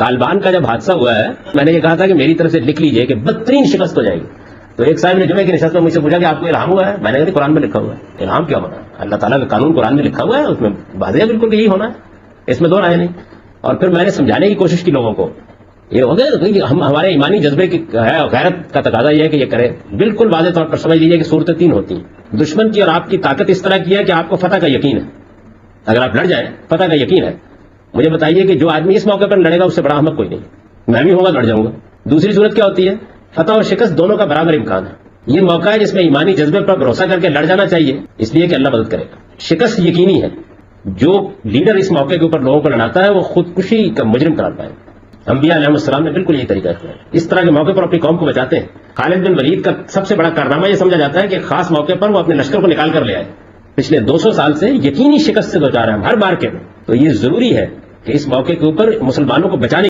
طالبان کا جب حادثہ ہوا ہے میں نے یہ کہا تھا کہ میری طرف سے لکھ لیجئے کہ بدترین شکست ہو جائے گی. تو ایک صاحب نے جمعے کی نشست میں مجھ سے پوچھا کہ آپ کو الہام ہوا ہے؟ میں نے کہا قرآن میں لکھا ہوا ہے. الہام کیا ہونا ہے؟ اللہ تعالیٰ کا قانون قرآن میں لکھا ہوا ہے, اس میں واضح بالکل کہ یہی ہونا ہے, اس میں دو رائے نہیں. اور پھر میں نے سمجھانے کی کوشش کی لوگوں کو, یہ ہو گیا ہمارے ایمانی جذبے کی غیرت کا تقاضا یہ ہے کہ یہ کرے. بالکل واضح طور پر سمجھ لیجیے کہ صورتیں تین ہوتی ہیں. دشمن کی اور آپ کی طاقت اس طرح کی ہے کہ آپ کو فتح کا یقین ہے, اگر آپ لڑ جائیں فتح کا یقین ہے. مجھے بتائیے کہ جو آدمی اس موقع پر لڑے گا اس سے بڑا احمق کوئی نہیں. میں بھی ہوگا لڑ جاؤں گا. دوسری صورت کیا ہوتی ہے؟ فتح اور شکست دونوں کا برابر امکان ہے. یہ موقع ہے جس میں ایمانی جذبے پر بھروسہ کر کے لڑ جانا چاہیے, اس لیے کہ اللہ مدد کرے گا. شکست یقینی ہے. جو لیڈر اس موقع کے اوپر لوگوں کو لڑاتا ہے وہ خودکشی کا مجرم قرار پائے. انبیاء علیہ السلام نے بالکل یہی طریقہ کیا. اس طرح کے موقع پر اپنی قوم کو بچاتے ہیں. خالد بن ولید کا سب سے بڑا کارنامہ یہ سمجھا جاتا ہے کہ خاص موقع پر وہ اپنے لشکر کو نکال کر لے آئے. پچھلے 200 سال سے یقینی شکست سے دوچار ہیں ہم ہر بار کے. تو یہ ضروری ہے کہ اس موقع کے اوپر مسلمانوں کو بچانے